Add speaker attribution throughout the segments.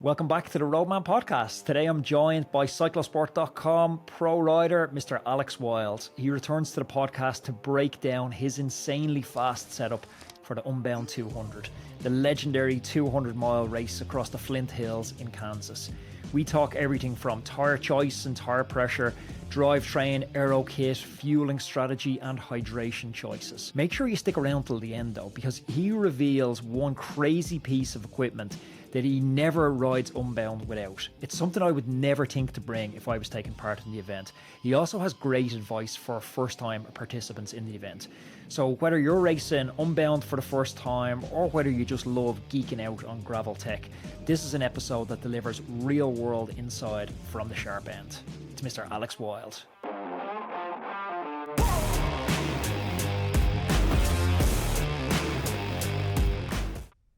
Speaker 1: Welcome back to the Roadman Podcast. Today I'm joined by cyclosport.com pro rider Mr. Alex Wild. He returns to the podcast to break down his insanely fast setup for the Unbound 200, the legendary 200-mile race across the Flint Hills in Kansas. We talk everything from tyre choice and tyre pressure, drivetrain, aero kit, fueling strategy and hydration choices. Make sure you stick around till the end though, because he reveals one crazy piece of equipment that he never rides Unbound without. It's something I would never think to bring if I was taking part in the event. He also has great advice for first-time participants in the event. So whether you're racing Unbound for the first time or whether you just love geeking out on gravel tech, this is an episode that delivers real-world insight from the sharp end. It's Mr. Alex Wild.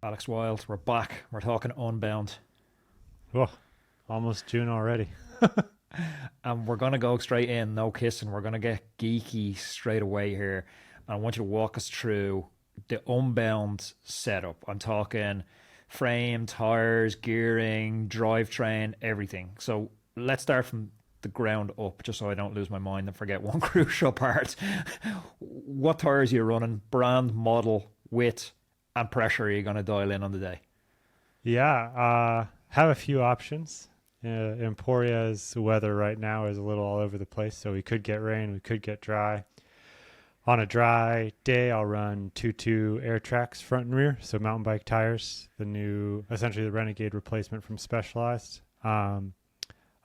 Speaker 1: Alex Wild, we're back. We're talking Unbound.
Speaker 2: Oh, almost June already.
Speaker 1: And we're going to go straight in, no kissing. We're going to get geeky straight away here. And I want you to walk us through the Unbound setup. I'm talking frame, tires, gearing, drivetrain, everything. So let's start from the ground up, just so I don't lose my mind and forget one crucial part. What tires are you running? Brand, model, width, and pressure are you going to dial in on the day?
Speaker 2: Yeah, have a few options. Emporia's weather right now is a little all over the place, so we could get rain, we could get dry. On a dry day, I'll run 2.2 air tracks front and rear, so mountain bike tires, the new, essentially the Renegade replacement from Specialized.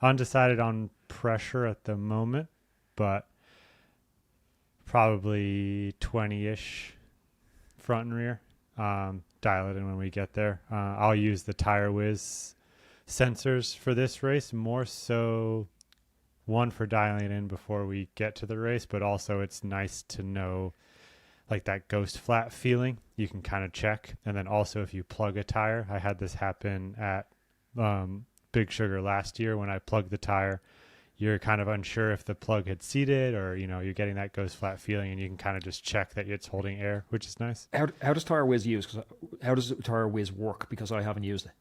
Speaker 2: Undecided on pressure at the moment, but probably 20-ish front and rear. Dial it in when we get there. I'll use the Tyre Whiz sensors for this race, more so one for dialing it in before we get to the race, but also it's nice to know like that ghost flat feeling you can kind of check. And then also if you plug a tire, I had this happen at Big Sugar last year when I plugged the tire. You're kind of unsure if the plug had seated or, you know, you're getting that ghost flat feeling and you can kind of just check that it's holding air, which is nice.
Speaker 1: How does Tyre Whiz use? How does Tyre Whiz work? Because I haven't used it.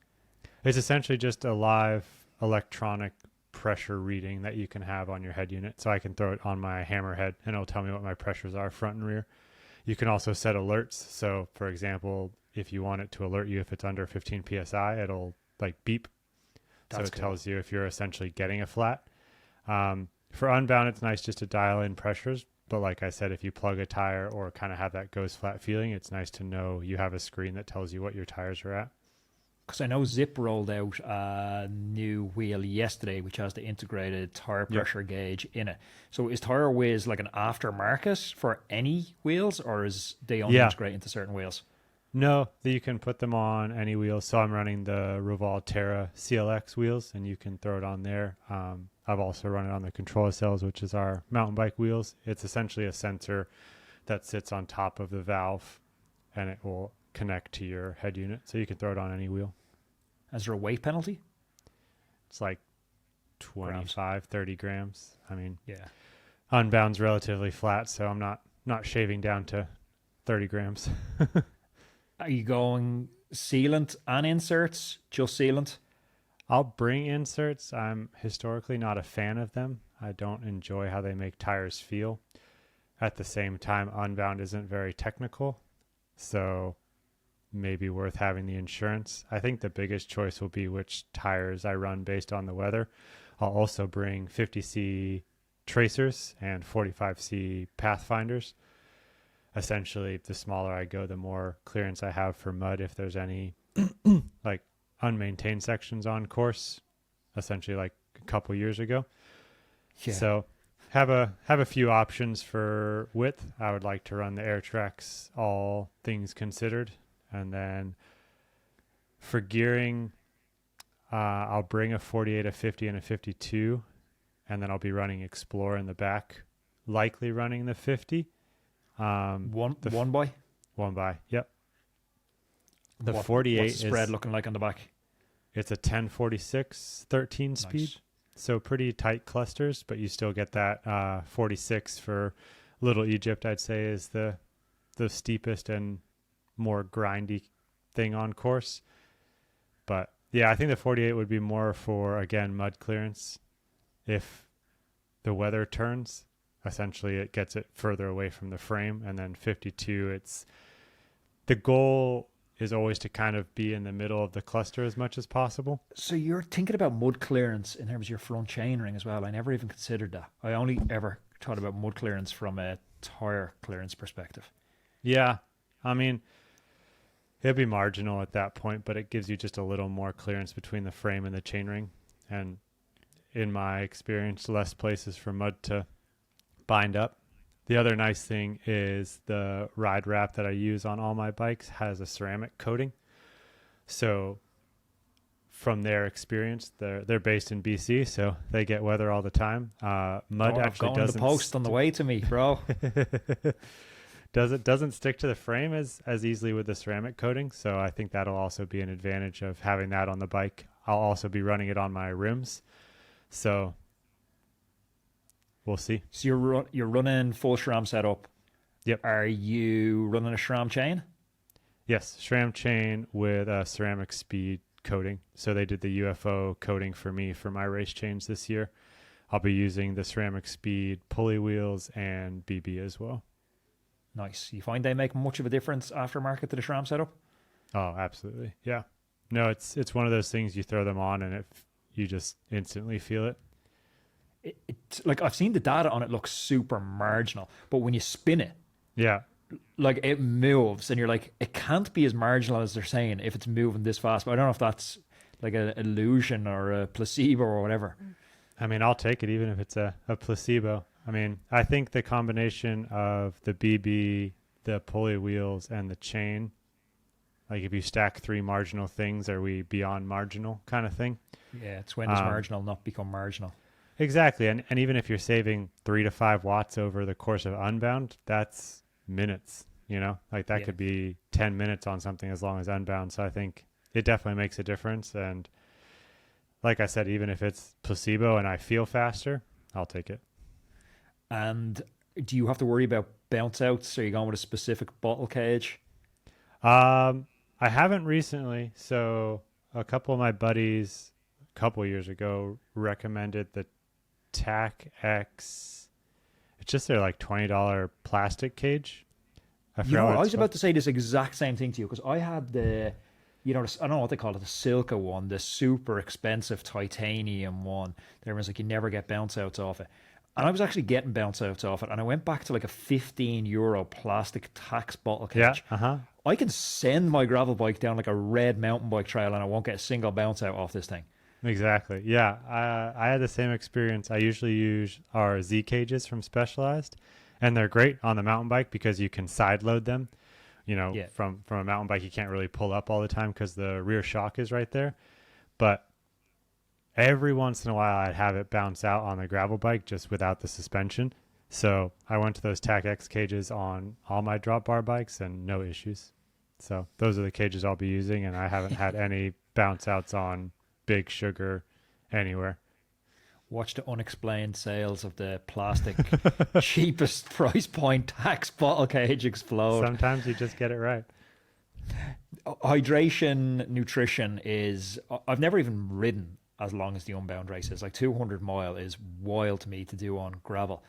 Speaker 2: It's essentially just a live electronic pressure reading that you can have on your head unit. So I can throw it on my hammerhead and it'll tell me what my pressures are front and rear. You can also set alerts. So for example, if you want it to alert you if it's under 15 PSI, it'll like beep. That's so it tells you if you're essentially getting a flat. For Unbound, it's nice just to dial in pressures. But like I said, if you plug a tire or kind of have that ghost flat feeling, it's nice to know you have a screen that tells you what your tires are at.
Speaker 1: Because I know Zip rolled out a new wheel yesterday, which has the integrated tire pressure gauge in it. So is Tyre Whiz like an aftermarket for any wheels, or is they only integrate into certain wheels?
Speaker 2: No, you can put them on any wheels. So I'm running the Revolve Terra CLX wheels, and you can throw it on there. I've also run it on the Controller Cells, which is our mountain bike wheels. It's essentially a sensor that sits on top of the valve, and it will connect to your head unit. So you can throw it on any wheel.
Speaker 1: Is there a weight penalty?
Speaker 2: It's like 25, grams. 30 grams. I mean,
Speaker 1: yeah.
Speaker 2: Unbound's relatively flat, so I'm not shaving down to 30 grams.
Speaker 1: Are you going sealant and inserts? Just sealant?
Speaker 2: I'll bring inserts. I'm historically not a fan of them. I don't enjoy how they make tires feel. At the same time, Unbound isn't very technical, so maybe worth having the insurance. I think the biggest choice will be which tires I run based on the weather. I'll also bring 50C tracers and 45C pathfinders. Essentially, the smaller I go, the more clearance I have for mud if there's any like unmaintained sections on course, essentially like a couple years ago. Yeah. So have a few options for width. I would like to run the air tracks, all things considered. And then for gearing, I'll bring a 48, a 50, and a 52. And then I'll be running Explore in the back, likely running the 50.
Speaker 1: One by,
Speaker 2: yep. The 48
Speaker 1: what's the spread looking like on the back?
Speaker 2: It's a 1046 13 speed, so pretty tight clusters, but you still get that 46 for Little Egypt. I'd say is the steepest and more grindy thing on course, but Yeah, I think the 48 would be more for, again, mud clearance. If the weather turns, essentially it gets it further away from the frame. And then 52, the goal is always to kind of be in the middle of the cluster as much as possible.
Speaker 1: So you're thinking about mud clearance in terms of your front chainring as well. I never even considered that. I only ever thought about mud clearance from a tire clearance perspective.
Speaker 2: Yeah, I mean, it'd be marginal at that point, but it gives you just a little more clearance between the frame and the chainring. And in my experience, less places for mud to bind up. The other nice thing is the ride wrap that I use on all my bikes has a ceramic coating. So from their experience, they're based in BC, so they get weather all the time. Mud actually doesn't
Speaker 1: the post on the way to me, bro.
Speaker 2: doesn't stick to the frame as easily with the ceramic coating, so I think that'll also be an advantage of having that on the bike. I'll also be running it on my rims, so we'll see.
Speaker 1: So you're running full SRAM setup.
Speaker 2: Yep.
Speaker 1: Are you running a SRAM chain?
Speaker 2: Yes, SRAM chain with a ceramic speed coating. So they did the UFO coating for me for my race chains this year. I'll be using the ceramic speed pulley wheels and BB as well.
Speaker 1: Nice. You find they make much of a difference aftermarket to the SRAM setup?
Speaker 2: Oh, absolutely. Yeah. No, it's one of those things you throw them on and you just instantly feel it.
Speaker 1: It's like I've seen the data on it looks super marginal, but when you spin it,
Speaker 2: yeah,
Speaker 1: like it moves and you're like, it can't be as marginal as they're saying if it's moving this fast. But I don't know if that's like an illusion or a placebo or whatever.
Speaker 2: I mean, I'll take it even if it's a placebo. I mean, I think the combination of the BB, the pulley wheels, and the chain, like if you stack three marginal things, are we beyond marginal kind of thing?
Speaker 1: Yeah, it's when does marginal not become marginal?
Speaker 2: Exactly. And even if you're saving 3 to 5 watts over the course of Unbound, that's minutes, like that could be 10 minutes on something as long as Unbound. So I think it definitely makes a difference. And like I said, even if it's placebo and I feel faster, I'll take it.
Speaker 1: And do you have to worry about bounce outs? Are you going with a specific bottle cage?
Speaker 2: I haven't recently. So a couple of my buddies a couple of years ago recommended the TAC X. It's just their like $20 plastic cage.
Speaker 1: I was about to say this exact same thing to you because I had I don't know what they call it, the Silka one, the super expensive titanium one. There was like you never get bounce outs off it. And I was actually getting bounce outs off it. And I went back to like a €15 plastic tax bottle cage.
Speaker 2: Yeah,
Speaker 1: I can send my gravel bike down like a red mountain bike trail and I won't get a single bounce out off this thing.
Speaker 2: Exactly. Yeah. I had the same experience. I usually use our Z cages from Specialized, and they're great on the mountain bike because you can side load them. From a mountain bike, you can't really pull up all the time because the rear shock is right there. But every once in a while, I'd have it bounce out on the gravel bike just without the suspension. So I went to those TAC X cages on all my drop bar bikes and no issues. So those are the cages I'll be using, and I haven't had any bounce outs on Big Sugar anywhere.
Speaker 1: Watch the unexplained sales of the plastic cheapest price point tax bottle cage explode.
Speaker 2: Sometimes you just get it right.
Speaker 1: Hydration, nutrition is... I've never even ridden as long as the Unbound races. Like 200 mile is wild to me to do on gravel.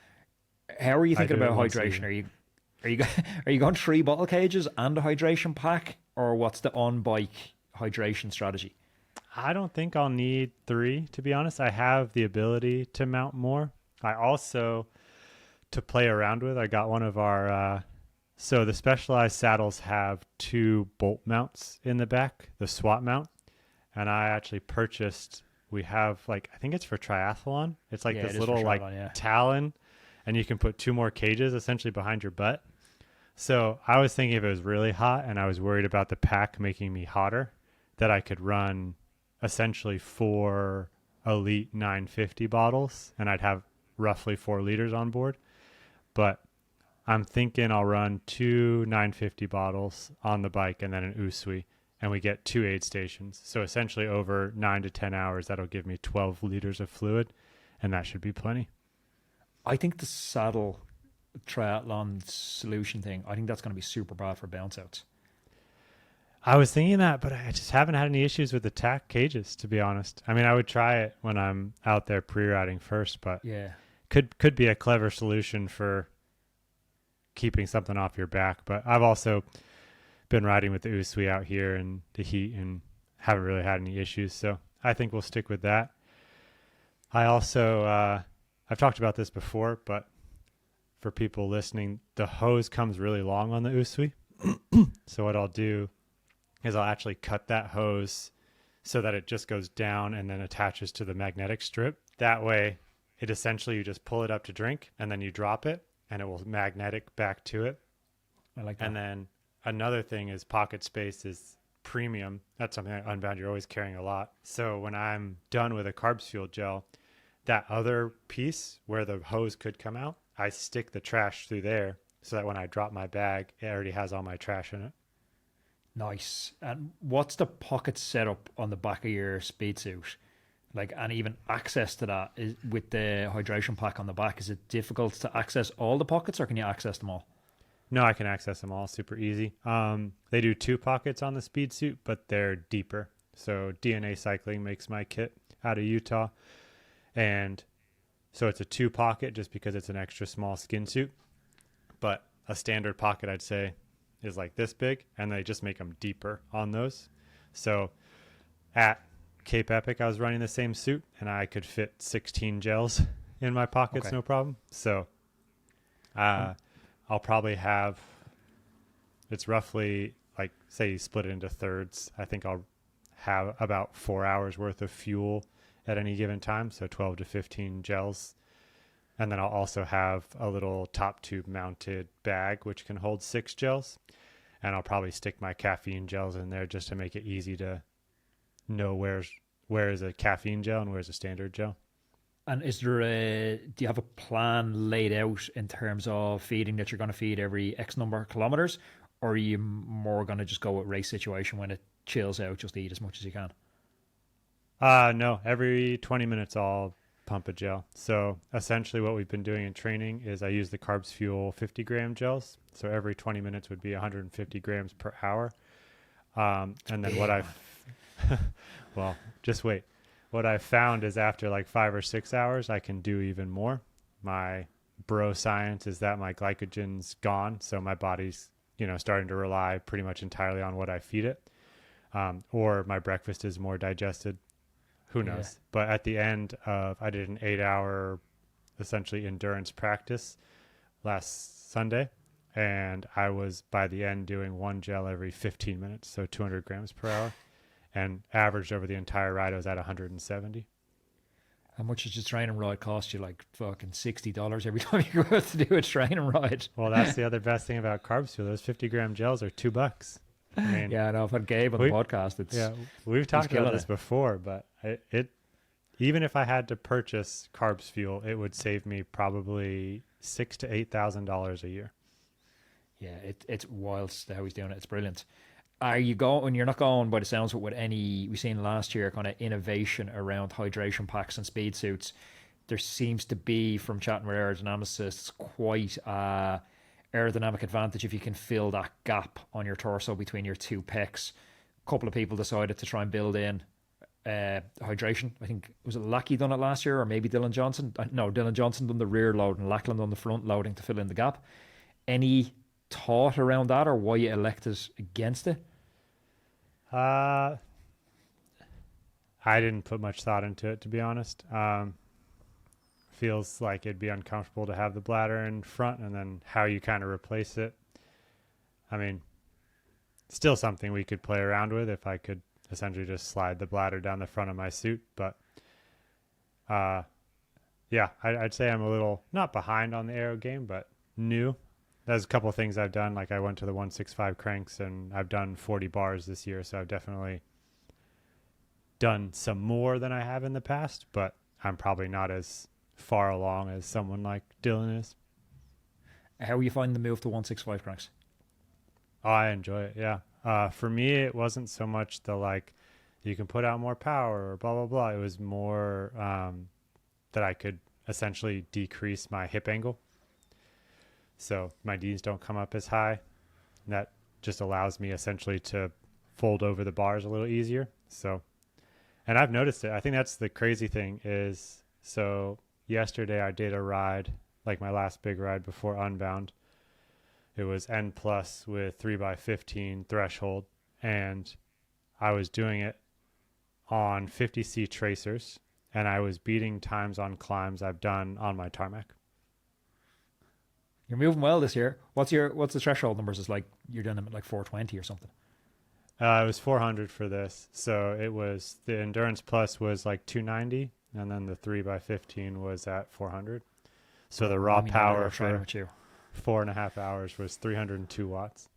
Speaker 1: How are you thinking about hydration? Are you going 3 bottle cages and a hydration pack, or what's the on-bike hydration strategy?
Speaker 2: I don't think I'll need 3, to be honest. I have the ability to mount more. I also, to play around with, I got one of our... so the Specialized saddles have 2 bolt mounts in the back, the SWAT mount. And I actually purchased... We have I think it's for triathlon. It's like this little talon, and you can put 2 more cages essentially behind your butt. So I was thinking if it was really hot and I was worried about the pack making me hotter, that I could run essentially 4 Elite 950 bottles and I'd have roughly 4 liters on board. But I'm thinking I'll run 2 950 bottles on the bike and then an Usui, and we get 2 aid stations. So essentially over 9 to 10 hours, that'll give me 12 liters of fluid, and that should be plenty.
Speaker 1: I think the saddle triathlon solution thing, I think that's going to be super bad for bounce outs.
Speaker 2: I was thinking that, but I just haven't had any issues with the tack cages, to be honest. I mean, I would try it when I'm out there pre-riding first, but
Speaker 1: Yeah.
Speaker 2: could be a clever solution for keeping something off your back. But I've also been riding with the Usui out here in the heat and haven't really had any issues. So I think we'll stick with that. I also, I've talked about this before, but for people listening, the hose comes really long on the Usui. So what I'll do is I'll actually cut that hose so that it just goes down and then attaches to the magnetic strip. That way, it essentially, you just pull it up to drink and then you drop it and it will magnetic back to it.
Speaker 1: I like that.
Speaker 2: And then another thing is pocket space is premium. That's something at Unbound you're always carrying a lot. So when I'm done with a carbs fuel gel, that other piece where the hose could come out, I stick the trash through there so that when I drop my bag, it already has all my trash in it.
Speaker 1: Nice. And what's the pocket setup on the back of your speed suit? Like, and even access to that is with the hydration pack on the back. Is it difficult to access all the pockets, or can you access them all?
Speaker 2: No, I can access them all super easy. They do 2 pockets on the speed suit, but they're deeper. So DNA Cycling makes my kit out of Utah. And so it's a 2 pocket just because it's an extra small skin suit. But a standard pocket, I'd say, is like this big, and they just make them deeper on those. So at Cape Epic, I was running the same suit, and I could fit 16 gels in my pockets, no problem. So I'll probably have, it's roughly like, say you split it into thirds. I think I'll have about 4 hours worth of fuel at any given time. So 12 to 15 gels. And then I'll also have a little top tube mounted bag, which can hold 6 gels. And I'll probably stick my caffeine gels in there just to make it easy to know where is a caffeine gel and where's a standard gel.
Speaker 1: And is there do you have a plan laid out in terms of feeding that you're going to feed every X number of kilometers? Or are you more going to just go with race situation when it chills out, just eat as much as you can?
Speaker 2: No, every 20 minutes I'll pump a gel. So essentially what we've been doing in training is I use the Carbs Fuel 50 gram gels. So every 20 minutes would be 150 grams per hour. And then what I've, well, just wait. What I've found is after like 5 or 6 hours, I can do even more. My bro science is that my glycogen's gone. So my body's, starting to rely pretty much entirely on what I feed it. Or my breakfast is more digested. Who knows? Yeah. But at the end of, I did an 8-hour essentially endurance practice last Sunday. And I was by the end doing 1 gel every 15 minutes. So 200 grams per hour. And averaged over the entire ride, I was at 170.
Speaker 1: How much does your training ride cost you? Like fucking $60 every time you go out to do a training ride.
Speaker 2: Well, that's the other best thing about Carbs Fuel. Those 50 gram gels are $2. I mean,
Speaker 1: yeah, I know. I've had Gabe on the podcast.
Speaker 2: We've talked about this before, but it even if I had to purchase Carbs Fuel, it would save me probably $6,000 to $8,000 a year.
Speaker 1: Yeah, it's wild how he's doing it. It's brilliant. Are you going? You're not going by the sounds of it with any we've seen last year kind of innovation around hydration packs and speed suits. There seems to be, from chatting with aerodynamicists, quite aerodynamic advantage if you can fill that gap on your torso between your 2 pecs. A couple of people decided to try and build in hydration. I think, was it Lackey done it last year, or maybe Dylan Johnson? No, Dylan Johnson done the rear load and Lackland done the front loading to fill in the gap. Any thought around that, or why you elected against it?
Speaker 2: I didn't put much thought into it, to be honest. Feels like it'd be uncomfortable to have the bladder in front, and then how you kind of replace it. I mean, still something we could play around with if I could essentially just slide the bladder down the front of my suit. But yeah, I'd say I'm a little not behind on the aero game, but new. There's a couple of things I've done. Like I went to the 165 cranks and I've done 40 bars this year. So I've definitely done some more than I have in the past, but I'm probably not as far along as someone like Dylan is.
Speaker 1: How are you finding the move to 165 cranks?
Speaker 2: Oh, I enjoy it. Yeah. For me, it wasn't so much the like, you can put out more power or blah, blah, blah. It was more that I could essentially decrease my hip angle. So my knees don't come up as high. And that just allows me essentially to fold over the bars a little easier. So, and I've noticed it. I think that's the crazy thing is, so yesterday I did a ride, like my last big ride before Unbound. It was N plus with 3x15 threshold, and I was doing it on 50C tracers, and I was beating times on climbs I've done on my tarmac.
Speaker 1: You're moving well this year. What's the threshold numbers? It's like you're doing them at like 420 or something.
Speaker 2: It was 400 for this. So it was, the Endurance Plus was like 290, and then the 3x15 was at 400. So the raw power for 4.5 hours was 302 watts.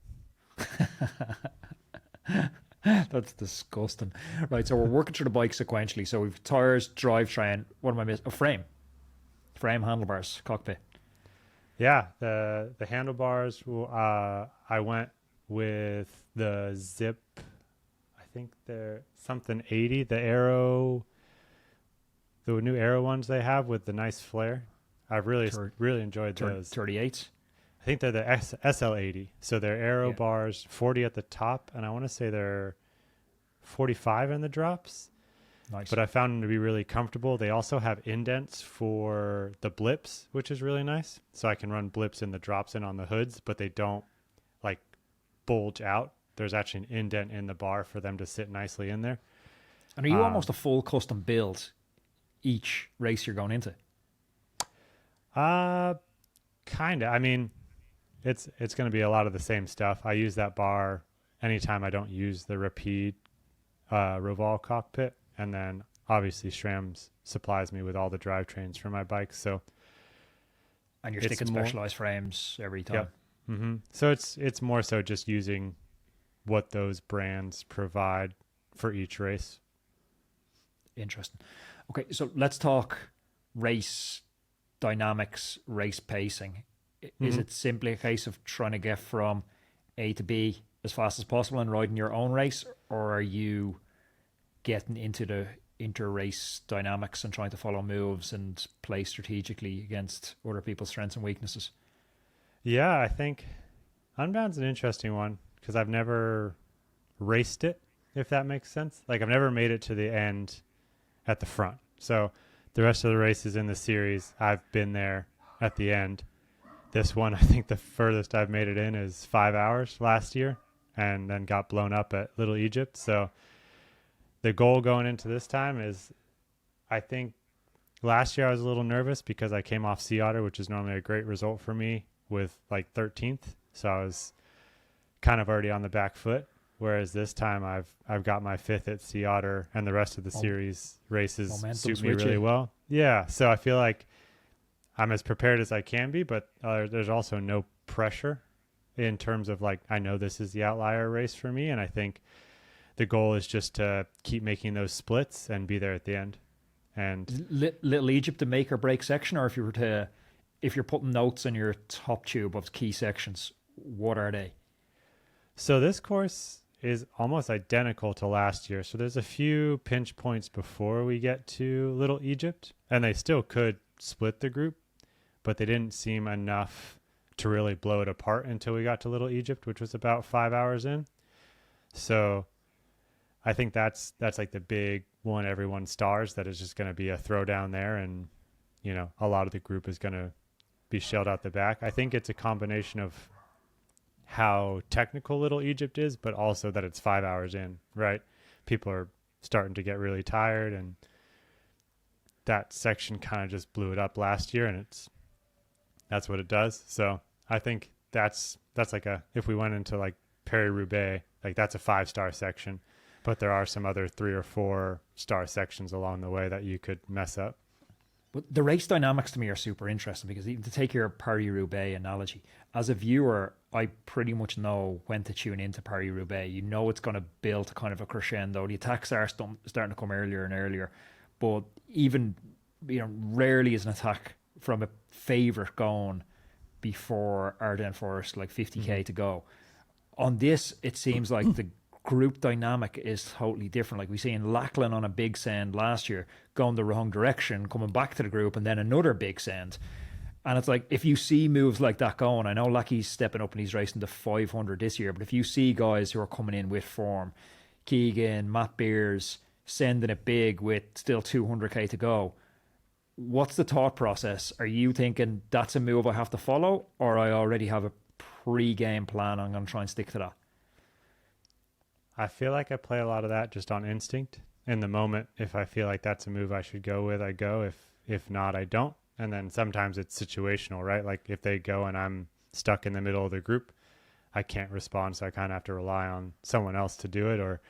Speaker 1: That's disgusting. Right, so we're working through the bike sequentially. So we've tires, drivetrain. What am I missing? Frame, handlebars, cockpit.
Speaker 2: Yeah, the handlebars. I went with the Zip. I think they're something 80. The aero, the new aero ones they have with the nice flare. I've really enjoyed those.
Speaker 1: 38s.
Speaker 2: I think they're the SL80. So they're aero bars, 40 at the top, and I want to say they're 45 in the drops.
Speaker 1: Nice.
Speaker 2: But I found them to be really comfortable. They also have indents for the blips, which is really nice. So I can run blips in the drops and on the hoods, but they don't like bulge out. There's actually an indent in the bar for them to sit nicely in there.
Speaker 1: And are you almost a full custom build each race you're going into?
Speaker 2: Kind of. I mean, it's going to be a lot of the same stuff. I use that bar anytime I don't use the Rapide Roval cockpit. And then obviously SRAM supplies me with all the drivetrains for my bikes. So,
Speaker 1: and you're sticking specialized frames every time.
Speaker 2: Yep. Mm-hmm. So it's more so just using what those brands provide for each race.
Speaker 1: Interesting. Okay, so let's talk race dynamics, race pacing. Is it simply a case of trying to get from A to B as fast as possible and riding your own race, or are you getting into the inter-race dynamics and trying to follow moves and play strategically against other people's strengths and weaknesses?
Speaker 2: Yeah, I think Unbound's an interesting one because I've never raced it, if that makes sense. Like I've never made it to the end at the front. So the rest of the races in the series, I've been there at the end. This one, I think the furthest I've made it in is 5 hours last year and then got blown up at Little Egypt. So the goal going into this time is, I think last year I was a little nervous because I came off Sea Otter, which is normally a great result for me, with like 13th. So I was kind of already on the back foot. Whereas this time I've got my 5th at Sea Otter, and the rest of the series races suit me really well. Yeah. So I feel like I'm as prepared as I can be, but there's also no pressure in terms of like, I know this is the outlier race for me. And I think the goal is just to keep making those splits and be there at the end. And
Speaker 1: Little Egypt, the make or break section, or if you're putting notes in your top tube of key sections, what are they?
Speaker 2: So this course is almost identical to last year. So there's a few pinch points before we get to Little Egypt, and they still could split the group, but they didn't seem enough to really blow it apart until we got to Little Egypt, which was about 5 hours in. So I think that's like the big one everyone stars, that is just going to be a throwdown there, and you know, a lot of the group is going to be shelled out the back. I think it's a combination of how technical Little Egypt is, but also that it's 5 hours in, right? People are starting to get really tired, and that section kind of just blew it up last year, and that's what it does. So I think that's like if we went into like Paris-Roubaix, like that's a 5-star section, but there are some other 3 or 4 star sections along the way that you could mess up.
Speaker 1: But the race dynamics to me are super interesting, because even to take your Paris-Roubaix analogy, as a viewer, I pretty much know when to tune into Paris-Roubaix. You know it's going to build to kind of a crescendo. The attacks are starting to come earlier and earlier, but even, you know, rarely is an attack from a favourite going before Ardennes Forest, like 50k to go. On this, it seems like the group dynamic is totally different. Like we seen Lachlan on a big send last year going the wrong direction, coming back to the group, and then another big send. And it's like, if you see moves like that going, I know Lackey's stepping up and he's racing the 500 this year, but if you see guys who are coming in with form, Keegan, Matt Beers sending it big with still 200k to go. What's the thought process? Are you thinking that's a move I have to follow, or I already have a pre-game plan? I'm going to try and stick to that.
Speaker 2: I feel like I play a lot of that just on instinct. In the moment, if I feel like that's a move I should go with, I go. If not, I don't. And then sometimes it's situational, right? Like if they go and I'm stuck in the middle of the group, I can't respond, so I kind of have to rely on someone else to do it or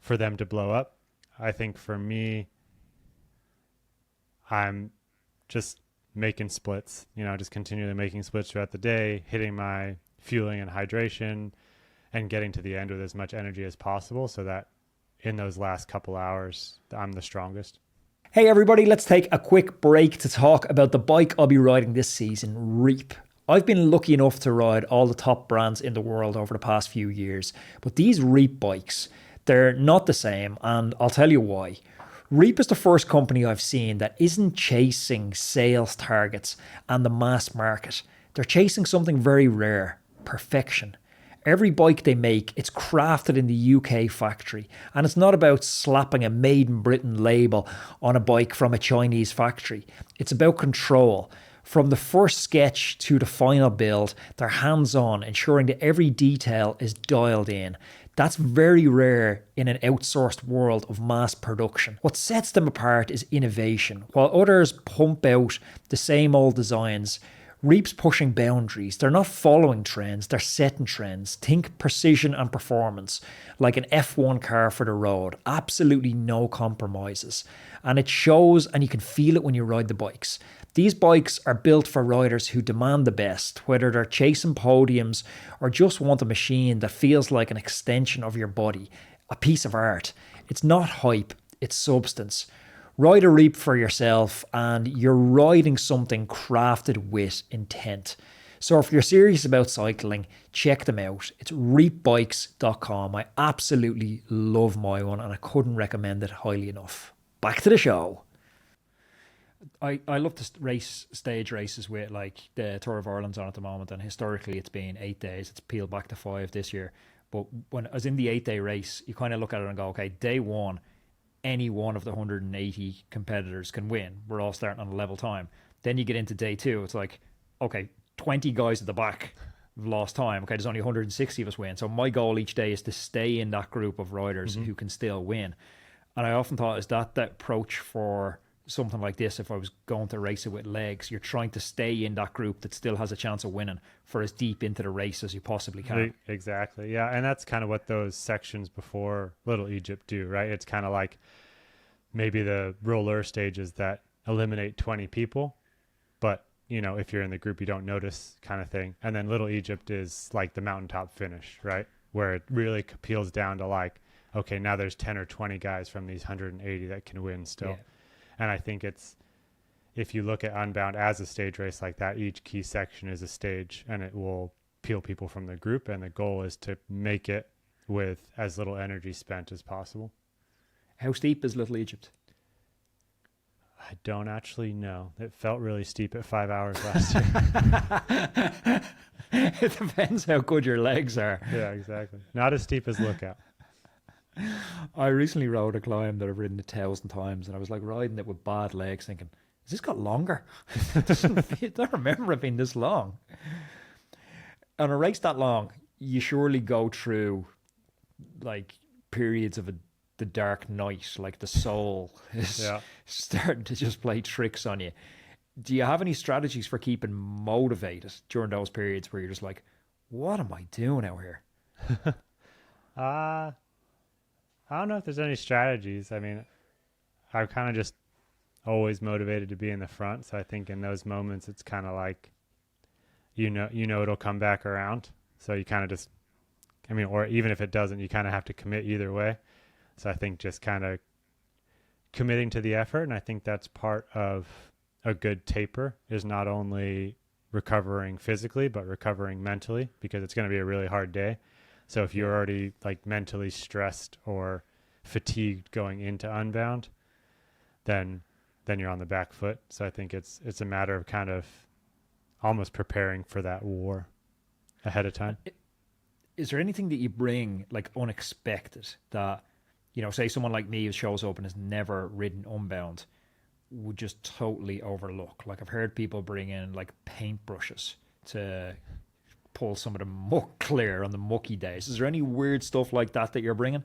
Speaker 2: for them to blow up. I think for me, I'm just making splits, just continually making splits throughout the day, hitting my fueling and hydration, and getting to the end with as much energy as possible so that in those last couple hours, I'm the strongest.
Speaker 1: Hey everybody, let's take a quick break to talk about the bike I'll be riding this season, Reap. I've been lucky enough to ride all the top brands in the world over the past few years, but these Reap bikes, they're not the same, and I'll tell you why. Reap is the first company I've seen that isn't chasing sales targets and the mass market. They're chasing something very rare, perfection. Every bike they make, it's crafted in the UK factory, and it's not about slapping a Made in Britain label on a bike from a Chinese factory. It's about control. From the first sketch to the final build, they're hands-on, ensuring that every detail is dialed in. That's very rare in an outsourced world of mass production. What sets them apart is innovation. While others pump out the same old designs, Reap's pushing boundaries. They're not following trends, they're setting trends. Think precision and performance, like an F1 car for the road. Absolutely no compromises. And it shows, and you can feel it when you ride the bikes. These bikes are built for riders who demand the best, whether they're chasing podiums or just want a machine that feels like an extension of your body, a piece of art. It's not hype, it's substance. Ride a Reap for yourself and you're riding something crafted with intent. So if you're serious about cycling, check them out. It's reapbikes.com. I absolutely love my one and I couldn't recommend it highly enough. Back to the show. I love to race stage races with like the Tour of Ireland's on at the moment, and historically it's been 8 days. It's peeled back to 5 this year. But when I was in the 8-day race, you kind of look at it and go, okay, day one, any one of the 180 competitors can win. We're all starting on a level time. Then you get into day two, it's like, okay, 20 guys at the back have lost time. Okay, there's only 160 of us win. So my goal each day is to stay in that group of riders who can still win. And I often thought, is that the approach for something like this? If I was going to race it with legs, you're trying to stay in that group that still has a chance of winning for as deep into the race as you possibly can.
Speaker 2: Exactly. Yeah. And that's kind of what those sections before Little Egypt do, right? It's kind of like maybe the roller stages that eliminate 20 people, but if you're in the group, you don't notice, kind of thing. And then Little Egypt is like the mountaintop finish, right? Where it really peels down to like, okay, now there's 10 or 20 guys from these 180 that can win still. Yeah. And I think if you look at Unbound as a stage race like that, each key section is a stage and it will peel people from the group. And the goal is to make it with as little energy spent as possible.
Speaker 1: How steep is Little Egypt?
Speaker 2: I don't actually know. It felt really steep at 5 hours last year.
Speaker 1: It depends how good your legs are.
Speaker 2: Yeah, exactly. Not as steep as Lookout.
Speaker 1: I recently rode a climb that I've ridden 1,000 times, and I was like riding it with bad legs thinking, has this got longer? I don't remember it being this long. On a race that long, you surely go through like periods of the dark night, like the soul is starting to just play tricks on you. Do you have any strategies for keeping motivated during those periods where you're just like, what am I doing out here?
Speaker 2: I don't know if there's any strategies. I mean, I'm kind of just always motivated to be in the front. So I think in those moments, it's kind of like, it'll come back around. So you kind of just, or even if it doesn't, you kind of have to commit either way. So I think just kind of committing to the effort. And I think that's part of a good taper, is not only recovering physically, but recovering mentally, because it's going to be a really hard day. So if you're already like mentally stressed or fatigued going into Unbound, then you're on the back foot. So I think it's a matter of kind of almost preparing for that war ahead of time.
Speaker 1: Is there anything that you bring like unexpected that you know, say someone like me who shows up and has never ridden Unbound would just totally overlook. Like I've heard people bring in like paintbrushes to pull some of the muck clear on the mucky days. Is there any weird stuff like that you're bringing?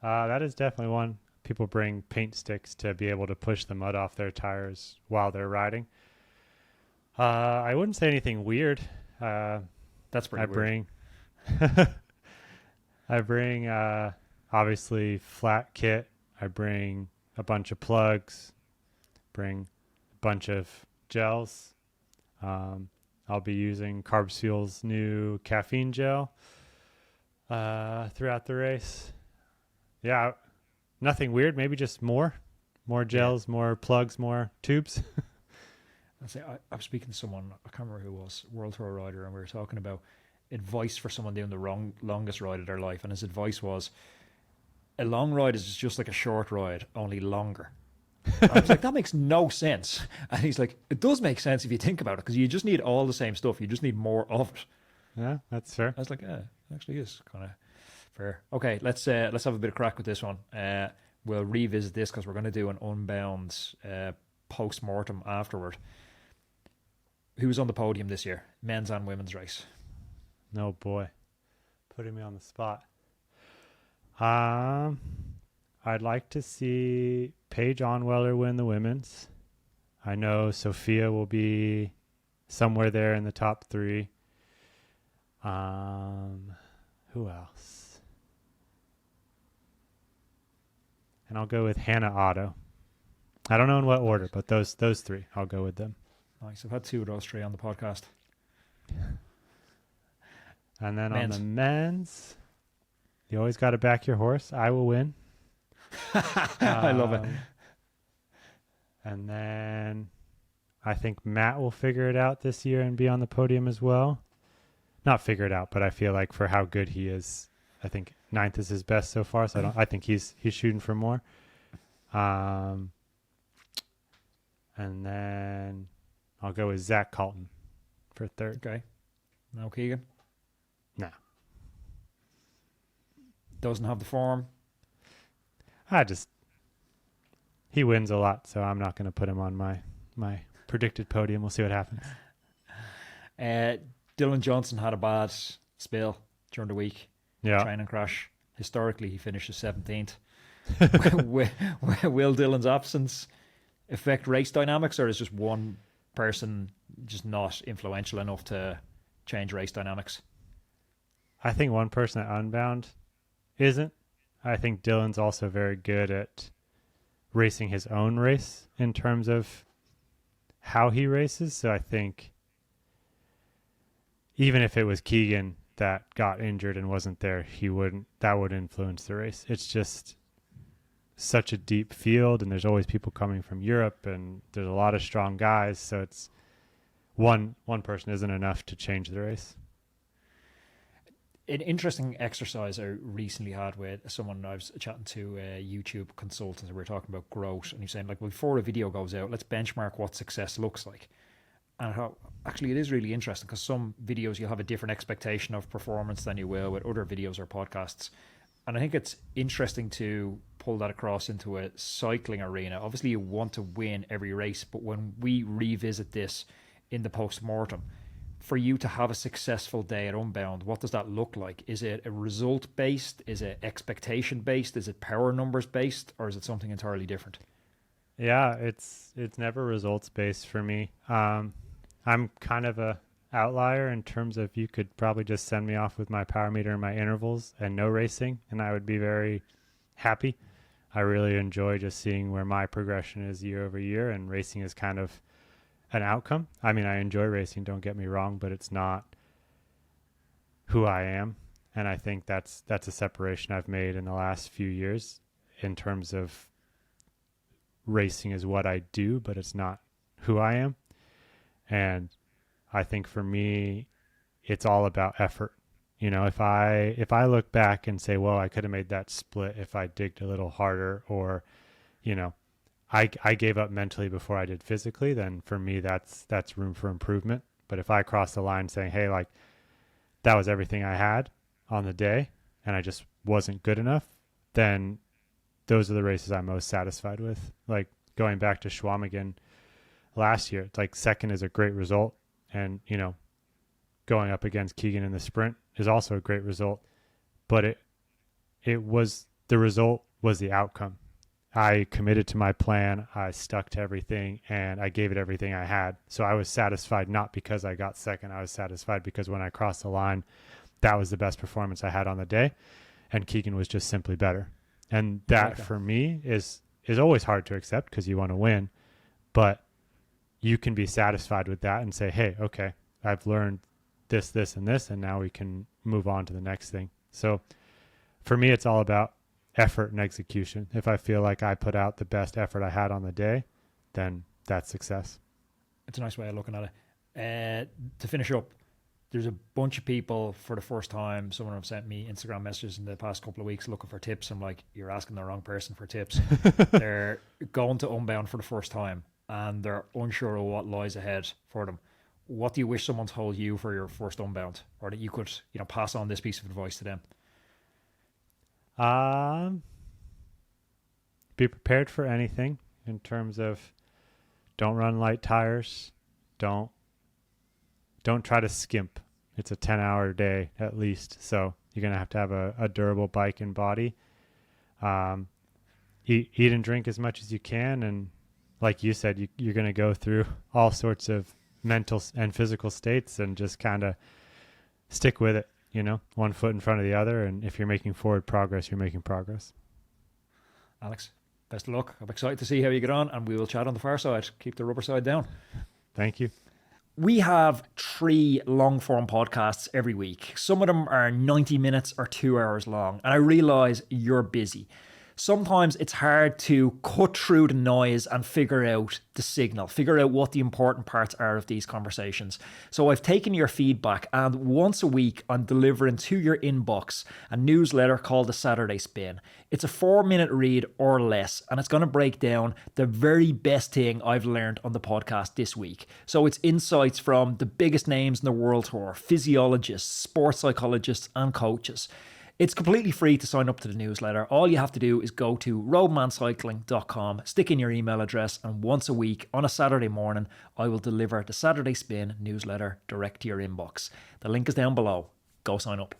Speaker 2: That is definitely one. People bring paint sticks to be able to push the mud off their tires while they're riding. I wouldn't say anything weird.
Speaker 1: That's pretty weird.
Speaker 2: I bring obviously flat kit. I bring a bunch of plugs. Bring a bunch of gels. I'll be using Carbs Fuel's new caffeine gel throughout the race. Yeah, nothing weird. Maybe just more gels, more plugs, more tubes.
Speaker 1: I was speaking to someone, I can't remember who it was, World Tour rider, and we were talking about advice for someone doing the longest ride of their life. And his advice was, a long ride is just like a short ride, only longer. And I was like, that makes no sense. And he's like, it does make sense if you think about it, because you just need all the same stuff. You just need more of it.
Speaker 2: Yeah, that's fair.
Speaker 1: I was like, yeah, it actually is kind of fair. Okay, let's have a bit of crack with this one. We'll revisit this because we're going to do an Unbound post-mortem afterward. Who was on the podium this year? Men's and women's race.
Speaker 2: No boy. Putting me on the spot. I'd like to see Paige Onweller win the women's. I know Sophia will be somewhere there in the top 3. Who else? And I'll go with Hannah Otto. I don't know in what order, but those 3, I'll go with them.
Speaker 1: Nice. I've had 2 of those 3 on the podcast.
Speaker 2: And then on the men's, you always got to back your horse. I will win.
Speaker 1: I love it.
Speaker 2: And then I think Matt will figure it out this year and be on the podium as well. Not figure it out, but I feel like for how good he is, I think 9th is his best so far. So I think he's shooting for more. And then I'll go with Zach Colton for 3rd.
Speaker 1: Okay. No Keegan?
Speaker 2: No.
Speaker 1: Doesn't have the form?
Speaker 2: He wins a lot, so I'm not going to put him on my predicted podium. We'll see what happens.
Speaker 1: Dylan Johnson had a bad spill during the week.
Speaker 2: Yeah.
Speaker 1: Training crash. Historically, he finishes 17th. Will Dylan's absence affect race dynamics, or is just one person just not influential enough to change race dynamics?
Speaker 2: I think one person at Unbound isn't. I think Dylan's also very good at racing his own race in terms of how he races. So I think even if it was Keegan that got injured and wasn't there, that would influence the race. It's just such a deep field, and there's always people coming from Europe, and there's a lot of strong guys. So it's one person isn't enough to change the race.
Speaker 1: An interesting exercise I recently had with someone I was chatting to, a YouTube consultant, we were talking about growth, and he's saying, like, before a video goes out, let's benchmark what success looks like. And I thought, actually, it is really interesting, because some videos you'll have a different expectation of performance than you will with other videos or podcasts. And I think it's interesting to pull that across into a cycling arena. Obviously, you want to win every race, but when we revisit this in the post-mortem, for you to have a successful day at Unbound, what does that look like? Is it a result-based? Is it expectation-based? Is it power numbers-based? Or is it something entirely different?
Speaker 2: Yeah, it's never results-based for me. I'm kind of a outlier in terms of you could probably just send me off with my Powermeter and my intervals and no racing, and I would be very happy. I really enjoy just seeing where my progression is year over year, and racing is kind of an outcome. I mean, I enjoy racing, don't get me wrong, but it's not who I am. And I think that's a separation I've made in the last few years in terms of racing is what I do, but it's not who I am. And I think for me, it's all about effort. You know, if I look back and say, well, I could have made that split if I digged a little harder, or, you know, I gave up mentally before I did physically, then for me, that's room for improvement. But if I cross the line saying, hey, like, that was everything I had on the day and I just wasn't good enough, then those are the races I'm most satisfied with. Like going back to Schwamigan last year, it's like second is a great result. And, you know, going up against Keegan in the sprint is also a great result. But the result was the outcome. I committed to my plan, I stuck to everything, and I gave it everything I had. So I was satisfied not because I got second. I was satisfied because when I crossed the line, that was the best performance I had on the day, and Keegan was just simply better. And that for me is always hard to accept because you want to win, but you can be satisfied with that and say, hey, okay, I've learned this, this, and this, and now we can move on to the next thing. So for me, it's all about effort and execution. If I feel like I put out the best effort I had on the day, then that's success.
Speaker 1: It's a nice way of looking at it. To finish up, there's a bunch of people for the first time. Someone have sent me Instagram messages in the past couple of weeks looking for tips. I'm like, you're asking the wrong person for tips. They're going to Unbound for the first time and they're unsure of what lies ahead for them. What do you wish someone told you for your first Unbound, or that you could, you know, pass on this piece of advice to them?
Speaker 2: Be prepared for anything in terms of don't run light tires. Don't try to skimp. It's a 10-hour day at least. So you're going to have a durable bike and body. Eat and drink as much as you can. And like you said, you're going to go through all sorts of mental and physical states, and just kind of stick with it. You know, one foot in front of the other. And if you're making forward progress, you're making progress.
Speaker 1: Alex, best of luck. I'm excited to see how you get on, and we will chat on the far side. Keep the rubber side down.
Speaker 2: Thank you.
Speaker 1: We have 3 long-form podcasts every week. Some of them are 90 minutes or 2 hours long, and I realize you're busy. Sometimes it's hard to cut through the noise and figure out the signal, figure out what the important parts are of these conversations. So I've taken your feedback, and once a week I'm delivering to your inbox a newsletter called The Saturday Spin. It's a 4-minute read or less, and it's going to break down the very best thing I've learned on the podcast this week. So it's insights from the biggest names in the world tour, physiologists, sports psychologists, and coaches. It's completely free to sign up to the newsletter. All you have to do is go to roadmancycling.com, stick in your email address, and once a week on a Saturday morning, I will deliver the Saturday Spin newsletter direct to your inbox. The link is down below. Go sign up.